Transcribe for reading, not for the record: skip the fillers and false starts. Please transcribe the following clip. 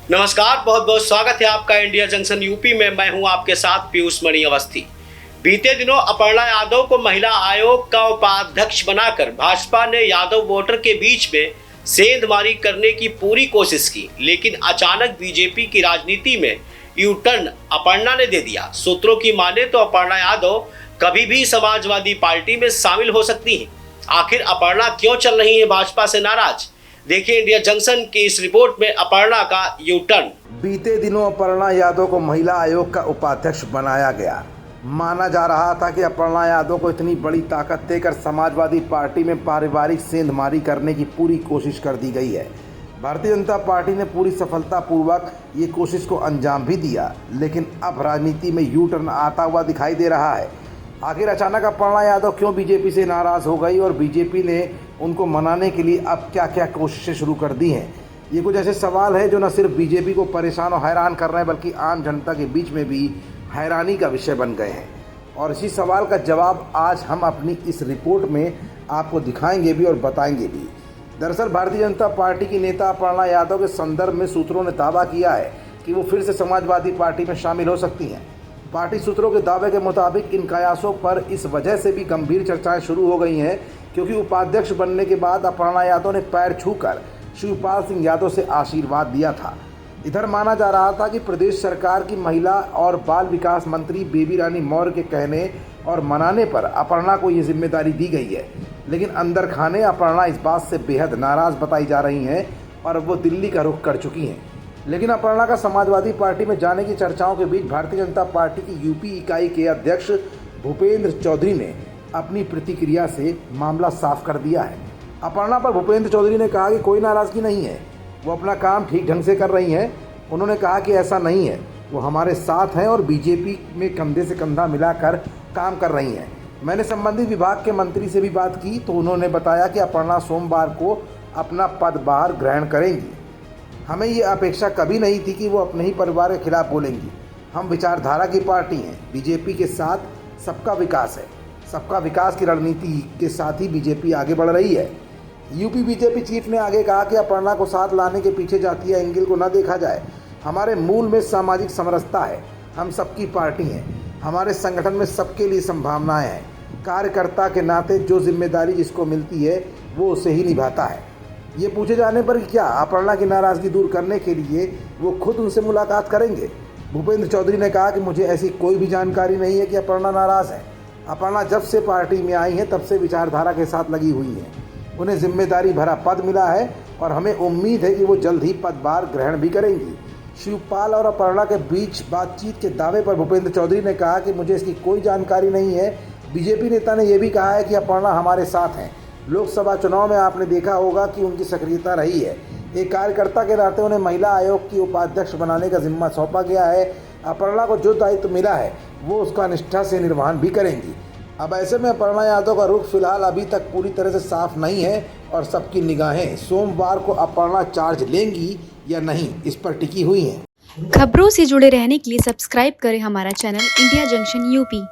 नमस्कार, बहुत बहुत स्वागत है आपका इंडिया जंक्शन यूपी में। मैं हूं आपके साथ पीयूष मणि अवस्थी। बीते दिनों अपर्णा यादव को महिला आयोग का उपाध्यक्ष बनाकर भाजपा ने यादव वोटर के बीच में सेंधमारी करने की पूरी कोशिश की, लेकिन अचानक बीजेपी की राजनीति में यू टर्न अपर्णा ने दे दिया। सूत्रों की माने तो अपर्णा यादव कभी भी समाजवादी पार्टी में शामिल हो सकती हैं। आखिर अपर्णा क्यों चल रही है भाजपा से नाराज? देखिए इंडिया जंक्शन की इस रिपोर्ट में अपर्णा का यू टर्न। बीते दिनों अपर्णा यादव को महिला आयोग का उपाध्यक्ष बनाया गया। माना जा रहा था कि अपर्णा यादव को इतनी बड़ी ताकत देकर समाजवादी पार्टी में पारिवारिक सेंधमारी करने की पूरी कोशिश कर दी गई है। भारतीय जनता पार्टी ने पूरी सफलतापूर्वक ये कोशिश को अंजाम भी दिया, लेकिन अब राजनीति में यू टर्न आता हुआ दिखाई दे रहा है। आखिर अचानक अपर्णा यादव क्यों बीजेपी से नाराज़ हो गई और बीजेपी ने उनको मनाने के लिए अब क्या क्या कोशिशें शुरू कर दी हैं? ये कुछ ऐसे सवाल है जो न सिर्फ बीजेपी को परेशान और हैरान कर रहे हैं, बल्कि आम जनता के बीच में भी हैरानी का विषय बन गए हैं। और इसी सवाल का जवाब आज हम अपनी इस रिपोर्ट में आपको दिखाएंगे भी और बताएंगे भी। दरअसल भारतीय जनता पार्टी की नेता अपर्णा यादव के संदर्भ में सूत्रों ने दावा किया है कि वो फिर से समाजवादी पार्टी में शामिल हो सकती हैं। पार्टी सूत्रों के दावे के मुताबिक इन कयासों पर इस वजह से भी गंभीर चर्चाएं शुरू हो गई हैं क्योंकि उपाध्यक्ष बनने के बाद अपर्णा यादव ने पैर छूकर शिवपाल सिंह यादव से आशीर्वाद दिया था। इधर माना जा रहा था कि प्रदेश सरकार की महिला और बाल विकास मंत्री बेबी रानी मौर्य के कहने और मनाने पर अपर्णा को ये जिम्मेदारी दी गई है, लेकिन अंदर खाने अपर्णा इस बात से बेहद नाराज़ बताई जा रही हैं और वो दिल्ली का रुख कर चुकी हैं। लेकिन अपर्णा का समाजवादी पार्टी में जाने की चर्चाओं के बीच भारतीय जनता पार्टी की यूपी इकाई के अध्यक्ष भूपेंद्र चौधरी ने अपनी प्रतिक्रिया से मामला साफ कर दिया है। अपर्णा पर भूपेंद्र चौधरी ने कहा कि कोई नाराज़गी नहीं है, वो अपना काम ठीक ढंग से कर रही हैं। उन्होंने कहा कि ऐसा नहीं है, वो हमारे साथ हैं और बीजेपी में कंधे से कंधा मिलाकर काम कर रही हैं। मैंने संबंधित विभाग के मंत्री से भी बात की तो उन्होंने बताया कि अपर्णा सोमवार को अपना पदभार ग्रहण करेंगी। हमें ये अपेक्षा कभी नहीं थी कि वो अपने ही परिवार के खिलाफ बोलेंगी। हम विचारधारा की पार्टी हैं, बीजेपी के साथ सबका विकास है। सबका विकास की रणनीति के साथ ही बीजेपी आगे बढ़ रही है। यूपी बीजेपी चीफ ने आगे कहा कि अपर्णा को साथ लाने के पीछे जातीय एंगल को न देखा जाए। हमारे मूल में सामाजिक समरसता है, हम सबकी पार्टी हैं, हमारे संगठन में सबके लिए संभावनाएं हैं। कार्यकर्ता के नाते जो जिम्मेदारी जिसको मिलती है वो उसे ही निभाता है। ये पूछे जाने पर कि क्या अपर्णा की नाराज़गी दूर करने के लिए वो खुद उनसे मुलाकात करेंगे, भूपेंद्र चौधरी ने कहा कि मुझे ऐसी कोई भी जानकारी नहीं है कि अपर्णा नाराज़ है। अपर्णा जब से पार्टी में आई हैं तब से विचारधारा के साथ लगी हुई हैं। उन्हें जिम्मेदारी भरा पद मिला है और हमें उम्मीद है कि वो जल्द ही पदभार ग्रहण भी करेंगी। शिवपाल और अपर्णा के बीच बातचीत के दावे पर भूपेंद्र चौधरी ने कहा कि मुझे इसकी कोई जानकारी नहीं है। बीजेपी नेता ने यह भी कहा है कि अपर्णा हमारे साथ हैं। लोकसभा चुनाव में आपने देखा होगा कि उनकी सक्रियता रही है। एक कार्यकर्ता के नाते उन्हें महिला आयोग की उपाध्यक्ष बनाने का जिम्मा सौंपा गया है। अपर्णा को जो दायित्व मिला है वो उसका निष्ठा से निर्वहन भी करेंगी। अब ऐसे में अपर्णा यादव का रुख फिलहाल अभी तक पूरी तरह से साफ नहीं है और सबकी निगाहें सोमवार को अपर्णा चार्ज लेंगी या नहीं इस पर टिकी हुई हैं। खबरों से जुड़े रहने के लिए सब्सक्राइब करें हमारा चैनल इंडिया जंक्शन यूपी।